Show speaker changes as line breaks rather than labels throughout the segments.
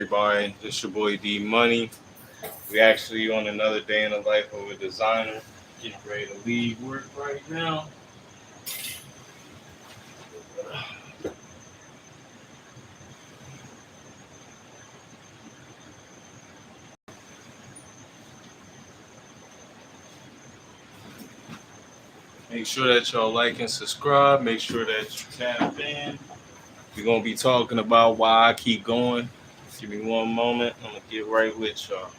Everybody, it's your boy D Money. We actually on another day in the life of a designer. Getting ready to leave work right now. Make sure that y'all like and subscribe. Make sure that you tap in. We're gonna be talking about why I keep going. Give me one moment. I'm gonna get right with y'all.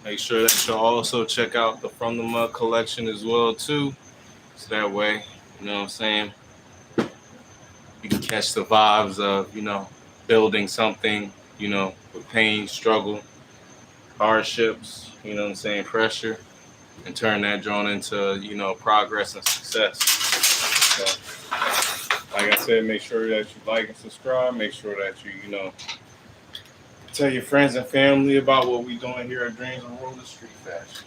Make sure that y'all also check out the From the Mud collection as well too. So that way, you know what I'm saying, you can catch the vibes of, building something, with pain, struggle, hardships, you know what I'm saying, pressure, and turn that joint into, progress and success. So, like I said, make sure that you like and subscribe. Make sure that you tell your friends and family about what we doing here at Dreams and Roller Street Fashion.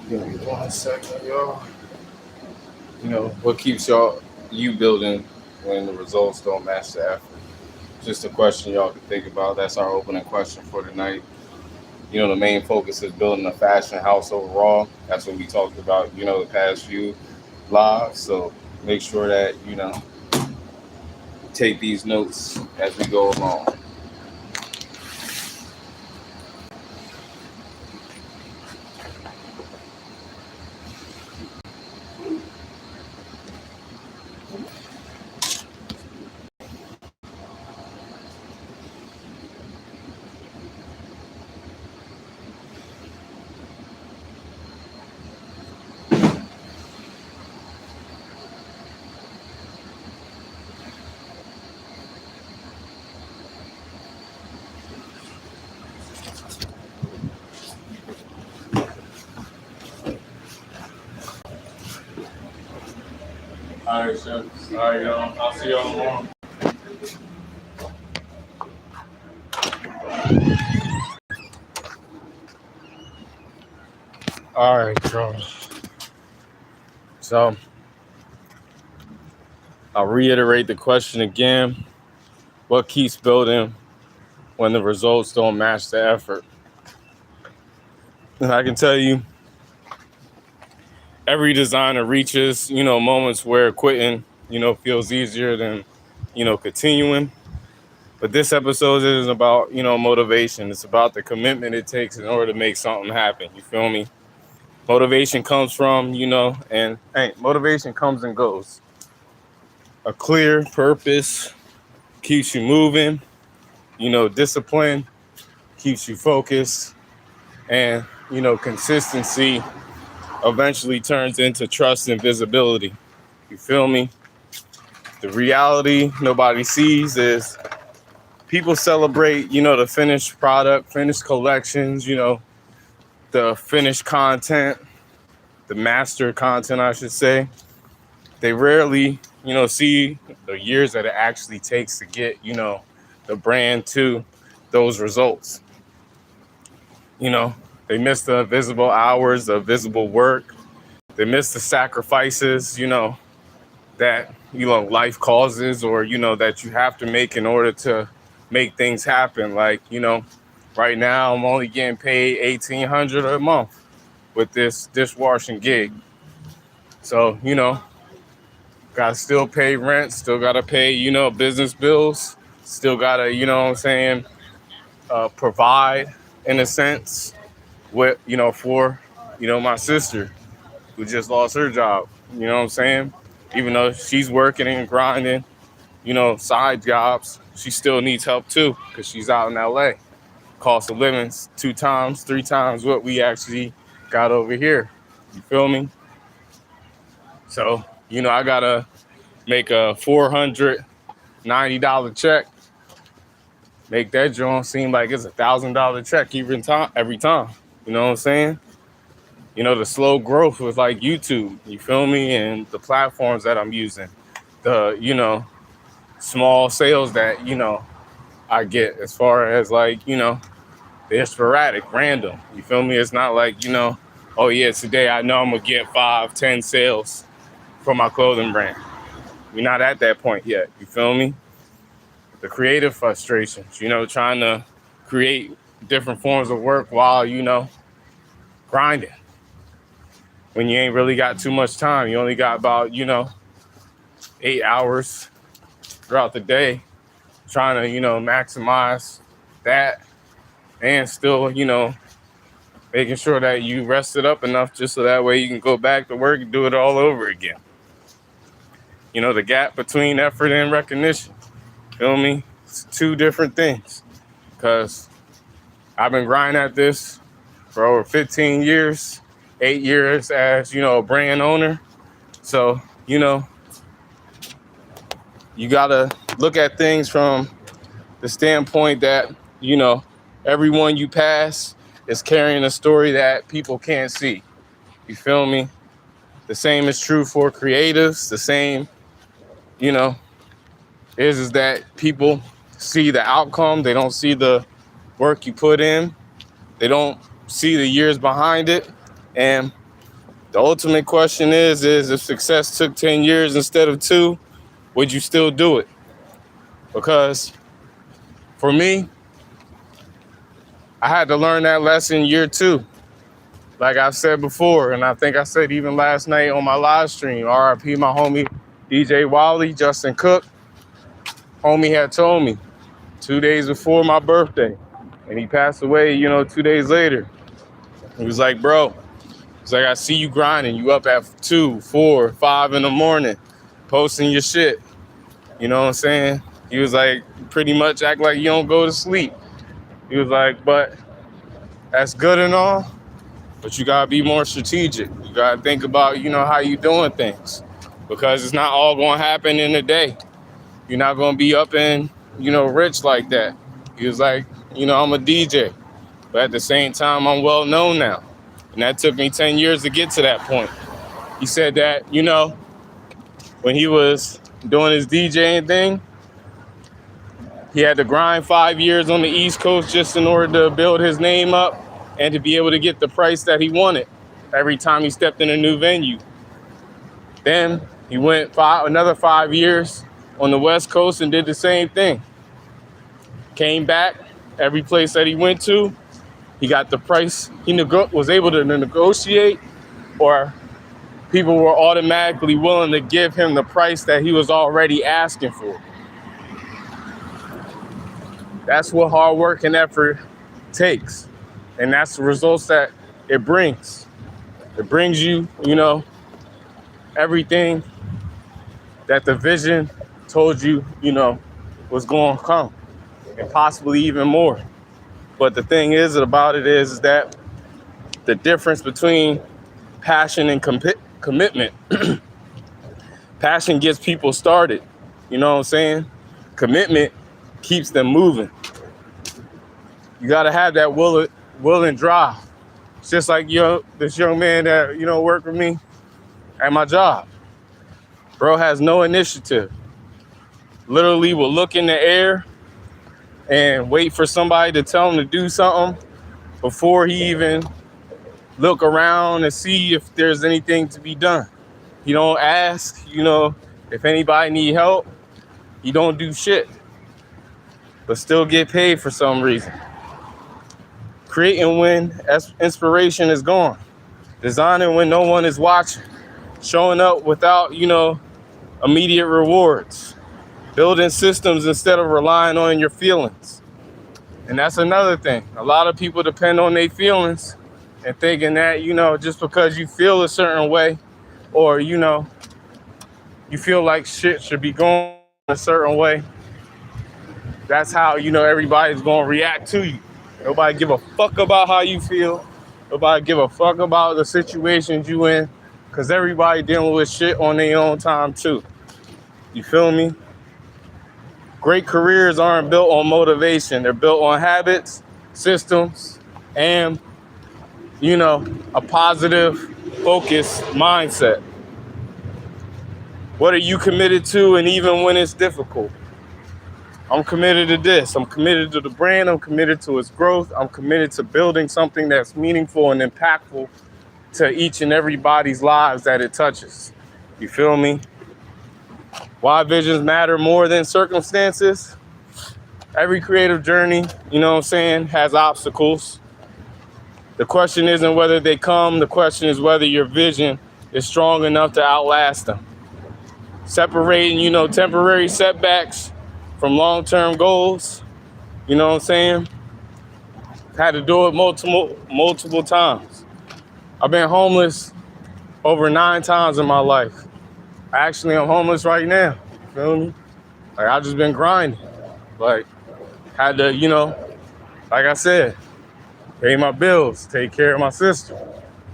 Give me 1 second, y'all. What keeps you building when the results don't match the effort? Just a question y'all can think about. That's our opening question for tonight. The main focus is building a fashion house overall. That's what we talked about, the past few lives. So make sure that, take these notes as we go along. All right, Chef. All right, y'all. I'll see y'all tomorrow. All right, y'all. So I'll reiterate the question again. What keeps building when the results don't match the effort? And I can tell you, every designer reaches, moments where quitting, feels easier than, continuing. But this episode isn't about, motivation. It's about the commitment it takes in order to make something happen. You feel me? Motivation comes from, and hey, motivation comes and goes. A clear purpose keeps you moving. Discipline keeps you focused. And, consistency eventually turns into trust and visibility. You feel me? The reality nobody sees is people celebrate, the finished product, finished collections, the finished content, the master content, I should say. They rarely, see the years that it actually takes to get, the brand to those results. They miss the visible hours, the visible work. They miss the sacrifices, that, life causes or, that you have to make in order to make things happen. Like, right now I'm only getting paid $1,800 a month with this dishwashing gig. So, gotta still pay rent, still gotta pay, business bills, still gotta, provide in a sense with, for, my sister who just lost her job, Even though she's working and grinding, side jobs, she still needs help too because she's out in LA. Cost of living's 2 times, 3 times what we actually got over here. You feel me? So, I gotta make a $490 check, make that joint seem like it's $1,000 check every time. You know what I'm saying? The slow growth with like YouTube, you feel me? And the platforms that I'm using, the, small sales that, I get as far as like, they're sporadic, random. You feel me? It's not like, oh yeah, today I know I'm gonna get 5, 10 sales from my clothing brand. We're not at that point yet. You feel me? The creative frustrations, trying to create different forms of work while, grinding. When you ain't really got too much time, you only got about, 8 hours throughout the day, trying to, maximize that and still, making sure that you rested up enough just so that way you can go back to work and do it all over again. The gap between effort and recognition. Feel me? It's two different things. Because I've been grinding at this for over 15 years, 8 years as, a brand owner. So, you got to look at things from the standpoint that, everyone you pass is carrying a story that people can't see. You feel me? The same is true for creatives. The same, is that people see the outcome. They don't see the work you put in. They don't see the years behind it. And the ultimate question is if success took 10 years instead of 2, would you still do it? Because for me, I had to learn that lesson year 2. Like I've said before, and I think I said even last night on my live stream, RIP my homie DJ Wally, Justin Cook. Homie had told me 2 days before my birthday, and he passed away, 2 days later. He was like, bro, he's like, I see you grinding. You up at 2, 4, 5 in the morning, posting your shit. You know what I'm saying? He was like, pretty much act like you don't go to sleep. He was like, but that's good and all, but you gotta be more strategic. You gotta think about, how you doing things, because it's not all gonna happen in a day. You're not gonna be up and, rich like that. He was like, I'm a DJ, but at the same time, I'm well known now. And that took me 10 years to get to that point. He said that, when he was doing his DJing thing, he had to grind 5 years on the East Coast just in order to build his name up and to be able to get the price that he wanted every time he stepped in a new venue. Then he went another 5 years on the West Coast and did the same thing. Came back, every place that he went to, he got the price he was able to negotiate, or people were automatically willing to give him the price that he was already asking for. That's what hard work and effort takes. And that's the results that it brings. It brings you, everything that the vision told you, was going to come, and possibly even more. But the thing about it is that the difference between passion and commitment, passion gets people started. You know what I'm saying? Commitment keeps them moving. You got to have that will and drive. It's just like, this young man that, worked with me at my job. Bro has no initiative. Literally will look in the air and wait for somebody to tell him to do something before he even look around and see if there's anything to be done. He don't ask, if anybody need help. He don't do shit, but still get paid for some reason. Creating when inspiration is gone. Designing when no one is watching. Showing up without, immediate rewards. Building systems instead of relying on your feelings. And that's another thing. A lot of people depend on their feelings and thinking that, just because you feel a certain way, or, you feel like shit should be going a certain way, that's how, everybody's going to react to you. Nobody give a fuck about how you feel. Nobody give a fuck about the situations you in. Because everybody dealing with shit on their own time too. You feel me? Great careers aren't built on motivation. They're built on habits, systems, and, a positive, focused mindset. What are you committed to? And even when it's difficult, I'm committed to this. I'm committed to the brand. I'm committed to its growth. I'm committed to building something that's meaningful and impactful to each and everybody's lives that it touches. You feel me? Why visions matter more than circumstances? Every creative journey, has obstacles. The question isn't whether they come. The question is whether your vision is strong enough to outlast them. Separating, temporary setbacks from long-term goals. Had to do it multiple times. I've been homeless over 9 times in my life. Actually, I'm homeless right now. You feel me? Like, I just been grinding. Like, had to, like I said, pay my bills, take care of my sister,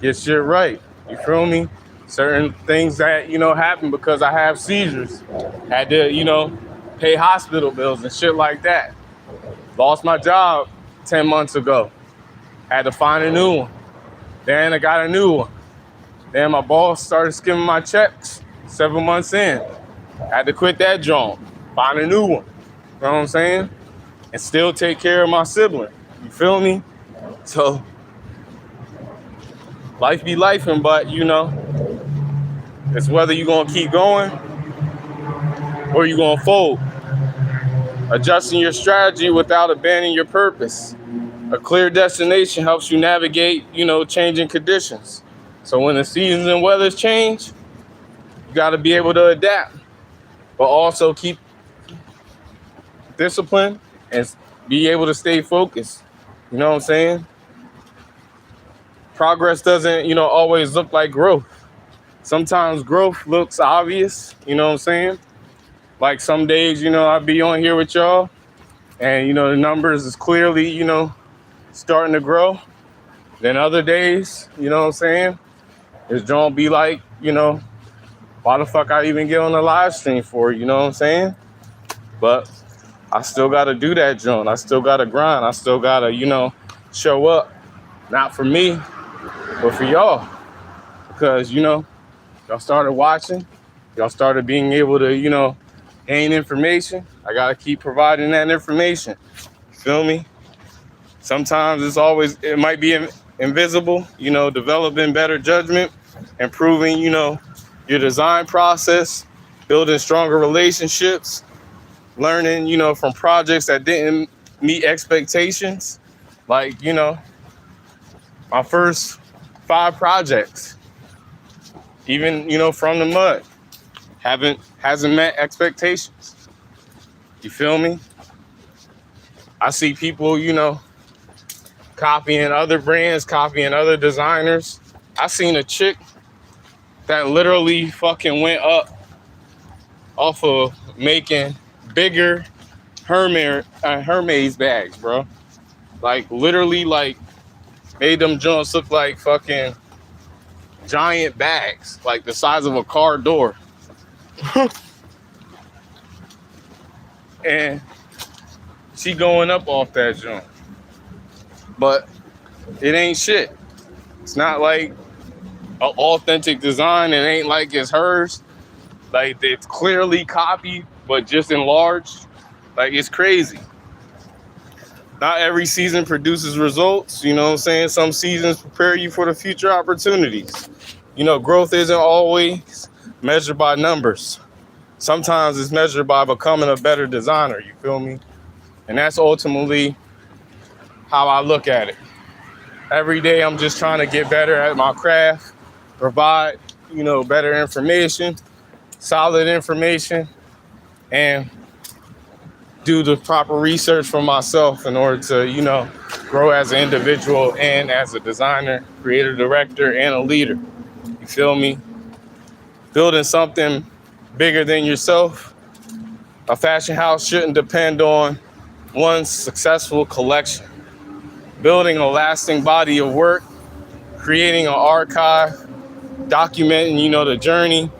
get shit right. You feel me? Certain things that, happen because I have seizures. Had to, pay hospital bills and shit like that. Lost my job 10 months ago. Had to find a new one. Then I got a new one. Then my boss started skimming my checks 7 months in. Had to quit that job, find a new one. You know what I'm saying? And still take care of my sibling. You feel me? So, life be lifing, but, it's whether you're going to keep going or you're going to fold. Adjusting your strategy without abandoning your purpose. A clear destination helps you navigate, changing conditions. So when the seasons and weathers change, you got to be able to adapt, but also keep discipline and be able to stay focused. You know what I'm saying? Progress doesn't, always look like growth. Sometimes growth looks obvious, you know what I'm saying? Like some days, I'll be on here with y'all and, the numbers is clearly, starting to grow. Then other days, you know what I'm saying? It's gonna be like, why the fuck I even get on the live stream for, you know what I'm saying? But I still gotta do that, John. I still gotta grind. I still gotta, show up. Not for me, but for y'all. Because, y'all started watching. Y'all started being able to, gain information. I gotta keep providing that information. Feel me? Sometimes it might be invisible, developing better judgment, improving, your design process, building stronger relationships, learning, from projects that didn't meet expectations. Like, my first 5 projects, even, from the mud, hasn't met expectations. You feel me? I see people, copying other brands, copying other designers. I seen a chick that literally fucking went up off of making bigger Hermes bags, bro. Like, literally, like, made them joints look like fucking giant bags, like the size of a car door. And she going up off that joint. But it ain't shit. It's not like an authentic design. It ain't like it's hers. Like, it's clearly copied, but just enlarged. Like, it's crazy. Not every season produces results. You know what I'm saying? Some seasons prepare you for the future opportunities. Growth isn't always measured by numbers. Sometimes it's measured by becoming a better designer. You feel me? And that's ultimately how I look at it. Every day I'm just trying to get better at my craft, provide, better information, solid information, and do the proper research for myself in order to, grow as an individual and as a designer, creative director, and a leader. You feel me? Building something bigger than yourself. A fashion house shouldn't depend on one successful collection. Building a lasting body of work, creating an archive, documenting, the journey,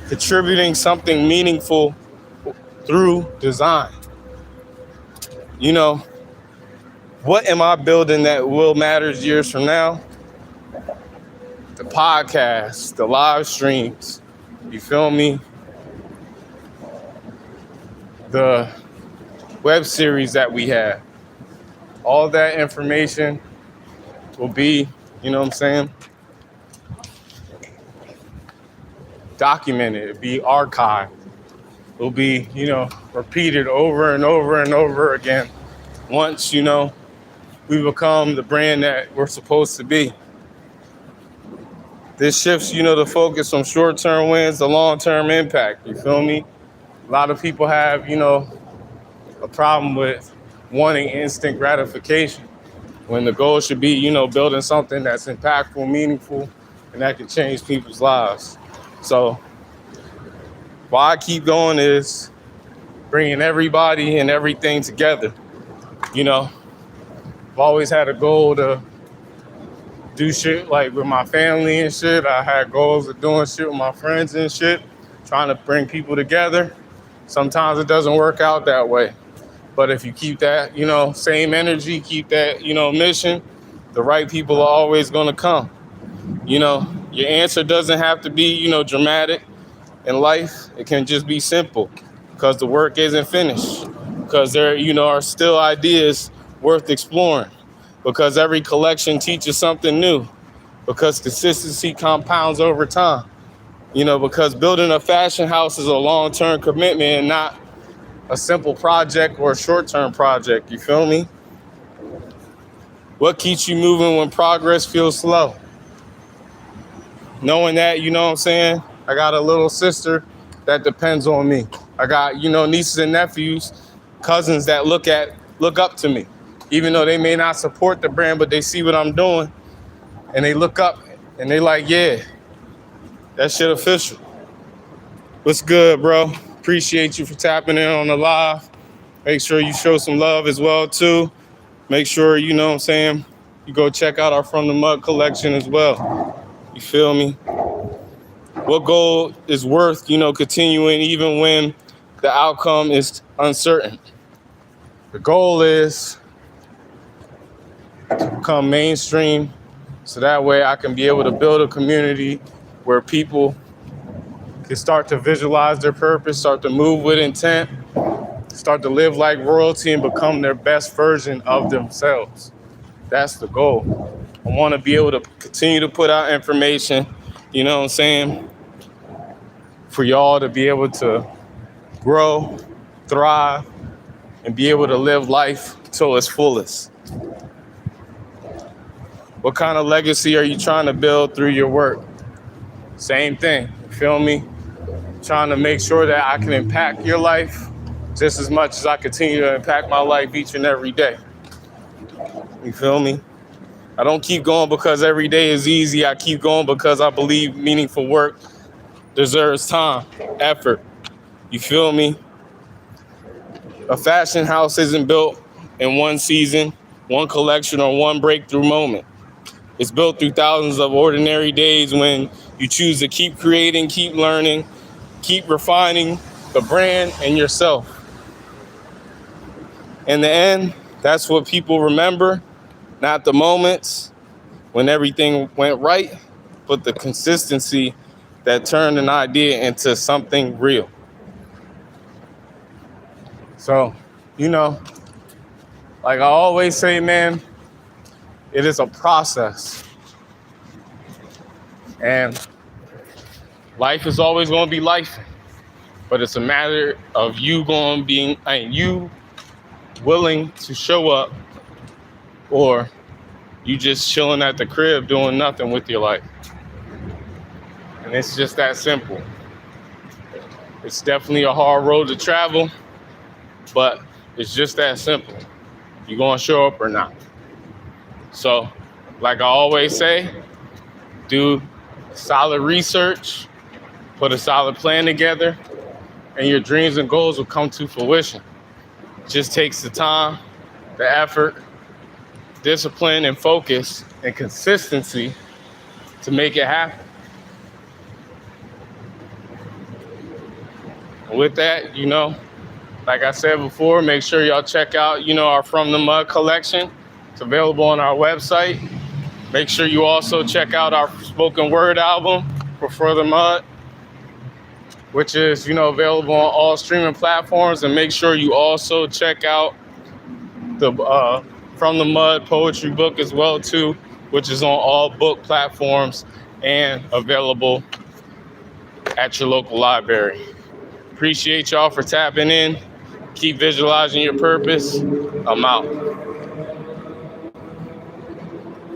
contributing something meaningful through design. What am I building that will matter years from now? The podcasts, the live streams, you feel me? The web series that we have. All that information will be, documented, it'll be archived. It'll be, repeated over and over and over again. Once, we become the brand that we're supposed to be. This shifts, the focus from short-term wins to long-term impact. You feel me? A lot of people have, a problem with wanting instant gratification when the goal should be, building something that's impactful, meaningful, and that can change people's lives. So why I keep going is bringing everybody and everything together. I've always had a goal to do shit like with my family and shit. I had goals of doing shit with my friends and shit, trying to bring people together. Sometimes it doesn't work out that way. But if you keep that, same energy, keep that, mission, the right people are always going to come. Your answer doesn't have to be, dramatic in life. It can just be simple because the work isn't finished. Because there, are still ideas worth exploring. Because every collection teaches something new. Because consistency compounds over time. Because building a fashion house is a long-term commitment and not a simple project or a short-term project. You feel me? What keeps you moving when progress feels slow? Knowing that, I got a little sister that depends on me. I got, nieces and nephews, cousins that look up to me. Even though they may not support the brand, but they see what I'm doing and they look up and they like, yeah, that shit official. What's good, bro? Appreciate you for tapping in on the live. Make sure you show some love as well, too. Make sure, you go check out our From the Mud collection as well. You feel me? What goal is worth, continuing even when the outcome is uncertain? The goal is to become mainstream so that way I can be able to build a community where people can start to visualize their purpose, start to move with intent, start to live like royalty and become their best version of themselves. That's the goal. I want to be able to continue to put out information, for y'all to be able to grow, thrive, and be able to live life to its fullest. What kind of legacy are you trying to build through your work? Same thing, you feel me? Trying to make sure that I can impact your life just as much as I continue to impact my life each and every day. You feel me? I don't keep going because every day is easy. I keep going because I believe meaningful work deserves time, effort. You feel me? A fashion house isn't built in one season, one collection, or one breakthrough moment. It's built through thousands of ordinary days when you choose to keep creating, keep learning, keep refining the brand and yourself. In the end, that's what people remember, not the moments when everything went right, but the consistency that turned an idea into something real. So, like I always say, man, it is a process. And life is always going to be life. But it's a matter of you you willing to show up, or you just chilling at the crib doing nothing with your life. And it's just that simple. It's definitely a hard road to travel, but it's just that simple. You gonna show up or not? So, like I always say, do solid research, put a solid plan together, and your dreams and goals will come to fruition. It just takes the time, the effort, discipline, and focus, and consistency to make it happen. With that, like I said before, make sure y'all check out, our From the Mud collection. It's available on our website. Make sure you also check out our spoken word album, For the Mud, which is, available on all streaming platforms. And make sure you also check out the From the Mud poetry book as well, too, which is on all book platforms and available at your local library. Appreciate y'all for tapping in. Keep visualizing your purpose. I'm out.